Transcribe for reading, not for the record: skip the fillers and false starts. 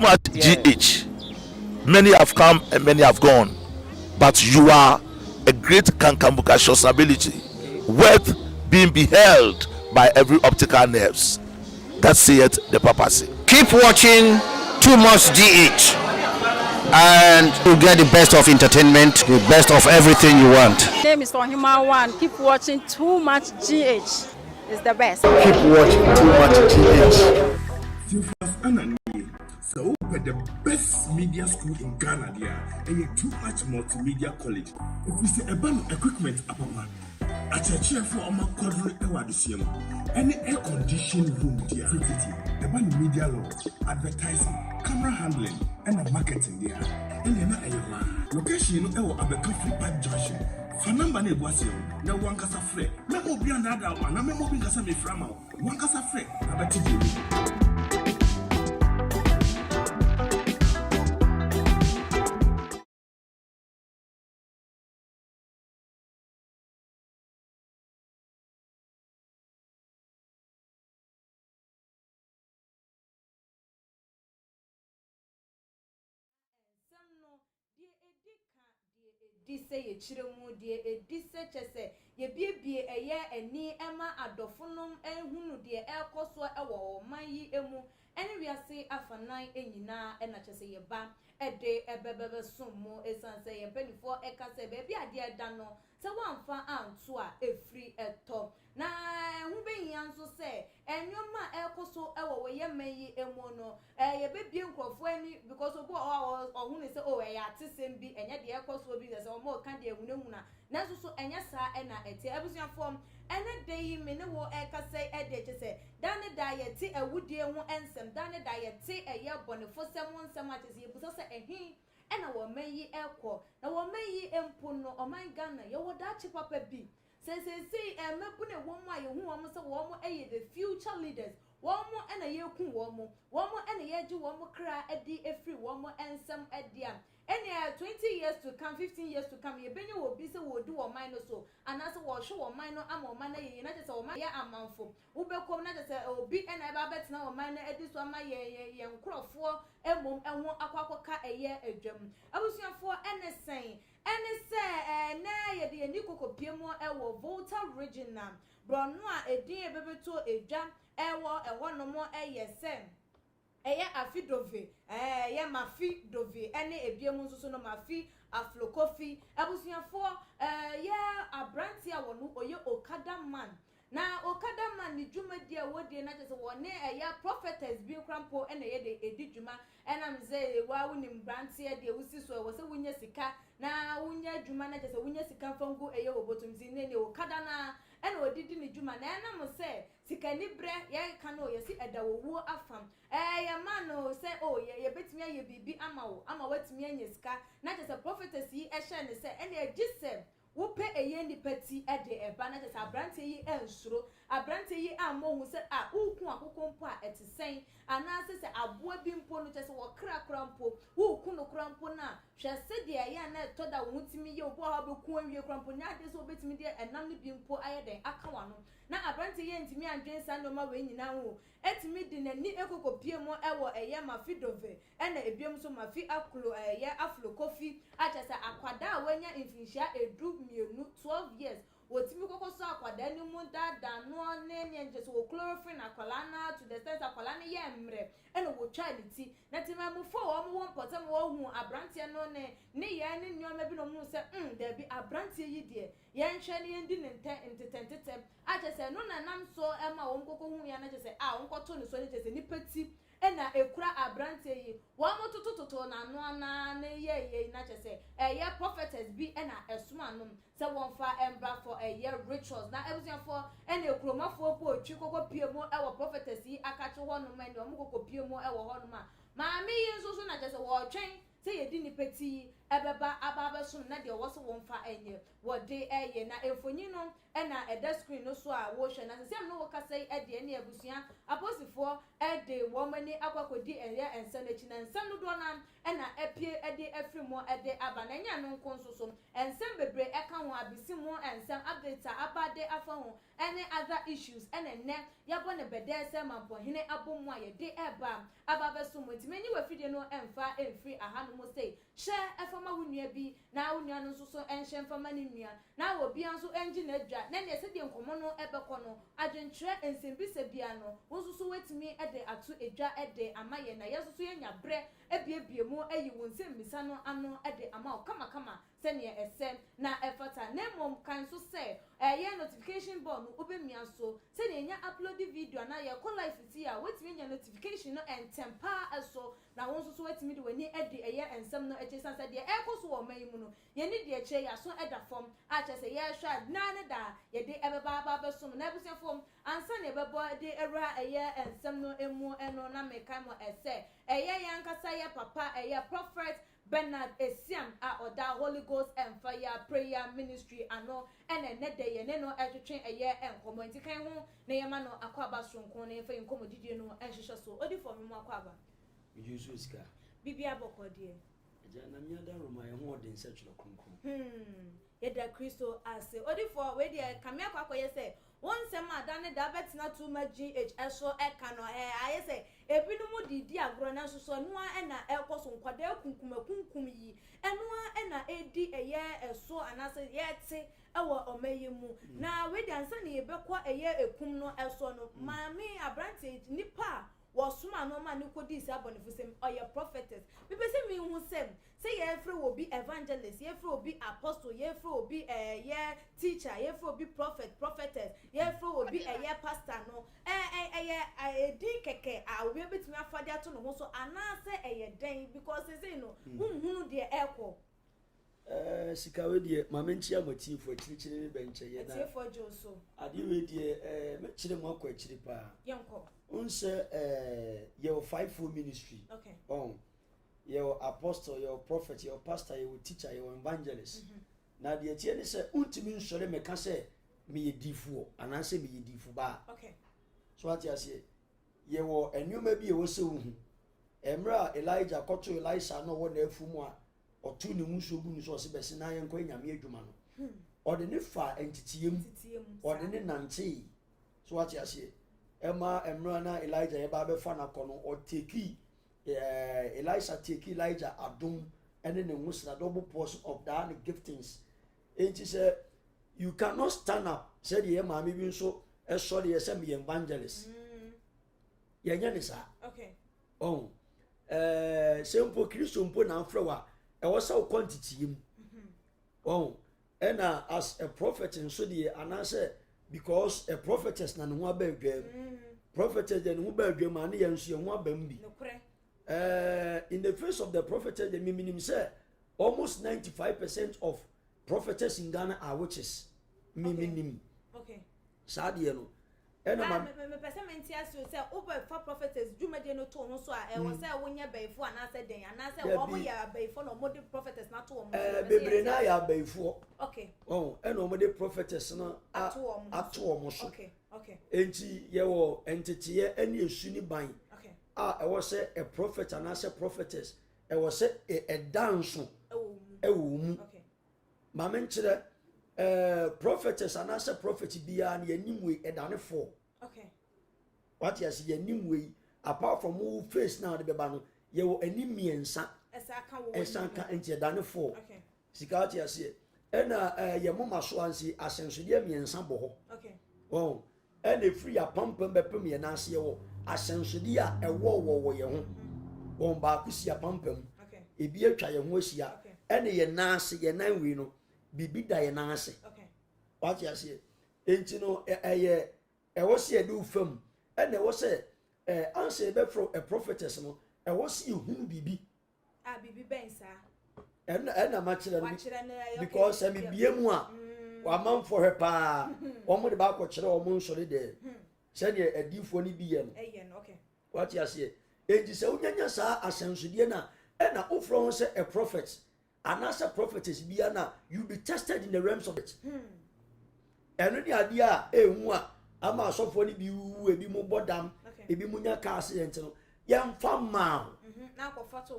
much GH. Many have come and many have gone, but you are a great kankamuka ability, worth being beheld by every optical nerves. That saith the papacy. Keep watching Too Much GH, and you get the best of entertainment, the best of everything you want. My name is Ohima One. Keep watching Too Much GH. It's the best. Keep watching Too Much GH. So, the best media school in Ghana, there, and Too Much Multimedia College. If we say about equipment, a church for our quadruple awardisium, any air conditioned room, dear, about media law, advertising, camera handling, and marketing, dear, and then a location of a coffee pipe junction. For number ne was you, no one cast a fret, no more beyond that one, no more because of me from one cast a fret, about you. Say ye chiremu dear a disseche ye be a year and near Emma adofunum and hunu dear air coswa awo my ye emu any we are say after 9 enina and I say ye ban a day a bebe sumo a san say a penny for a case baby a dear dano so one fan and two a free at top na who be yan so say and your ma air coso awo ye may emono ye baby uncle for any because of what or who say oh a artisan be and yet the air coso be there's more candy ununa naso so enya sa ena eti abusuan form ene dey me ne wo eka say ede che say dane diet e wudie ho ensem dane diet e ye bonefo sem nsem ate say ebuso say ehin ena wo mayi ekọ na wo mayi empo no o man Ghana ye wo da chi papa bi say mebu ne wo mu aye hu wo mu say wo mu eye the future leaders wo mu ena ye ku wo mu ena ye ji wo mu kra edi efri wo mu ensem edia any 20 years to come, 15 years to come, ye benye will be so will do or minor so, and as a wash or minor ammo manner, ye not just a man, ya a manful. Ube come not as a be and I bet now a minor at this one, my young crop for a mum and one aquaca a year a gem. I was your for any saying, nay, the Nico Piemo, our Volta Regina, Bronoa, a dear baby to a jam, a one no more a year same. Eya afidove ya mafi dove ene ebiemu nso no mafi aflokofi abusuafo ya abranti a wonu oye Okada man na Okada man ni dwumadi a wodie na tese wone eya Prophetess bi krampo ene ye de edi dwuma ena mze wa wonim branti e de wusi so wo se wunya sika na wunya dwuma na tese wunya sika fangu eye obotumzi ne Okada na ena odidi ni dwuma na ena mo se sika ni bre ye kanu ye si edawo afam ya mano say oh ye betimi aye bibi ama watimi anya sika na tese Prophetess yi ehye ne say ene agise wo pe eye ni pati e de eba na tese abrante yi ensuro abrante yi amohu say ukun akoko mpo a etisen ana se aboa bi mpo no tese wo kra mpo ukun no kra mpo na hwe se de ya na toda wo timi ye obo ha be ku anwie kra mpo nya de so betimi de enam ni bi mpo aye den aka wano na abrante yi ntimi adwen sa no ma we nyina ho etimi di nani ekoko piemo ewo eye mafidove ena ebiem so mafi aklo eye aflo kofi achasa akwada wanya infinhia edu mienu 12 years wotimi kokoso akwada ni mu dada no ne nje so chloroquine akwala na to the sense akwala ne ye mre ena wo twa ni ti na tima mu fo wo mu potem wo hu abrante no ne ye ne nyoma bi no mu se there be abrante yi de ye nhwe ne ndi ne ntete achasa no na nam so ema wo nkoko hu ya na chese nkoto ne so ne chese ni peti ena ekura abrante yi wo motototo na no ana ne ye na chese ye Prophetess bi ena esuma no se won fa embra for ye rituals na ebusia for ena ekromafo po otwi kokko piemo e wo Prophetess yi akache ho no ma ne o mokoko piemo e wo ho no ma me yi nso so na chese wo twen se ye di ni peti ebeba ababa so na de wo so won fa enye wo de eye na efonyi no ena eda screen no so a wo hwe na se no wo ka sei ede ne abusua aposifo ede wo mani akwakodi eye ensa na chi na nsam no do na ena epie ede afrimo ede aba na nya no nkonso so ensam bebre eka ho Abesim ensam update abade de afa ho any other issues ene ne yabo ne bede se mampo hene abomu aye de eba ababeso motime ni wafide no emfa emfiri aha no mo say she efama wunua bi na wunua no so enhye mfama ne nua na wo bia nso engi na adwa na ne se de nkomo no ebekọ no adwentre ensembisa bia no wo so wetimi ede atu adwa ede amaye na yeso so yenya bre ebiebie mu ayi wonsembisa no ano ede ama kama se ne esem na efata na mom kan so say ye notification board no obemia so se ne nya upload video na ye call life ti a wetimi nya notification no entempa eso na won so wetimi de wani ede eye ensem no eche sansa de ekoso wo man mu no ye ni de eche ya so eda form a che se ye hwa na ne da ye de ebeba ba besom na ebusia form ansa ne bebo de ewra eye ensem no emu eno na mekan mo ese eye yankasa ye papa eye prophet Bernard Esiam a oda Holy Ghost and Fire Prayer Ministry ano ene ne de ye ne no etwetwen eye enkomo ntikan ho na ye ma no akwaba sonko na efa enkomo didie no enhwehwe so odi for me mo akwaba yusu ska bibia bokode eja na mi ada roma ye ho de nsechlo kronkron ye da Kristo ase odi for we de kamia kwakoye se won sem adane da betina too much GH so eka no aye se ebinu mu didi agro na so no a na ekoso nkwada kunkum yi eno a na edi eye eso anase yete ewo omaye mu na we de ansa na ye bekọ eye ekum no eso no maami abrante nipa wasuma no ma ni kodi isi abonifusem oye prophetess people say me hu sem say ye free will be evangelist ye free will be apostle ye free will be ye teacher ye free will be prophetess ye free will be ye pastor no di keke a we betimi afade ato no ho so anase den because say no hunu de ekọ sikawe die mamenchi amotifo akirichire benche ye na atifo joso ade we die mechire mo akọ akiri pa yenko unse your fivefold ministry okay your apostle your prophet your pastor your teacher your evangelist na de tie ne se untimi nsore meka se me yedifuo ananse me yedifu ba okay so ati ase ye wo enuma bi e wo se hu emra Elijah koto Elisha no wo na afumu a otu ne muso gu ni so se bese na yenko nyame adwuma no ode ne fa entitiem ode ne nante so ati ase emra na Elijah ye ba be fa na kono o teki Elisha teki Elijah adom ene ne musra double portion of that giftings enti say you cannot stand up said ye ma me bi nso e so de ye say me evangelist ye nya ne sa okay sempo Kristo mpo na afrewa e wo sa quantity yim ena as a prophet nso de anase because a prophetess na no aba adwam prophetess de no ba adwam ani ye nso ye ho aba mbi in the face of the prophetess the minim say almost 95% of prophetess in Ghana are witches minim okay saade no ena ma me pesementi aso say over for prophetess dwumade no to no so a e wo say wonya baifo anase den anase wo mo ya baifo no mo de prophetess na to wo bebre na ya baifo okay ena mo de prophetess na ato wo so okay enti ye wo entitiye ene esu ni ban okay e wo say a prophet anase prophetess e wo say e dance e wo mu okay ma men kire prophetess anase prophet bia na yanimwe edane for okay what you see yanimwe apart from who face now the beba no ye wo animiensa esa ka enti edane for okay sika what you see ena ye moma so ansi asensode miensa bo ho okay ena free apampam bepem ye na ase ye wo asensode a ewo ye ho ba kusi apampam okay ebi atwa ye ho asia ena ye na ase ye nan wi no bibi da ye na ase okay what you see enti no wo se e do fam ena wo se answer be from a prophetess no wo se hu bibi bibi bensa ena ma kire no because me biemu a wa man for her pa o mo de ba ko kire o mo nsore de se de adifo ni bi ye no okay what you see enti se unyanya sa asensudie na ena ofro se a prophet and as a prophetess biana you be tested in the realms of it eno ni ade a ehu a ama asofo ni bi wu ebi mo bodam ebi mo nya ka accident no ye mfa ma na ko foto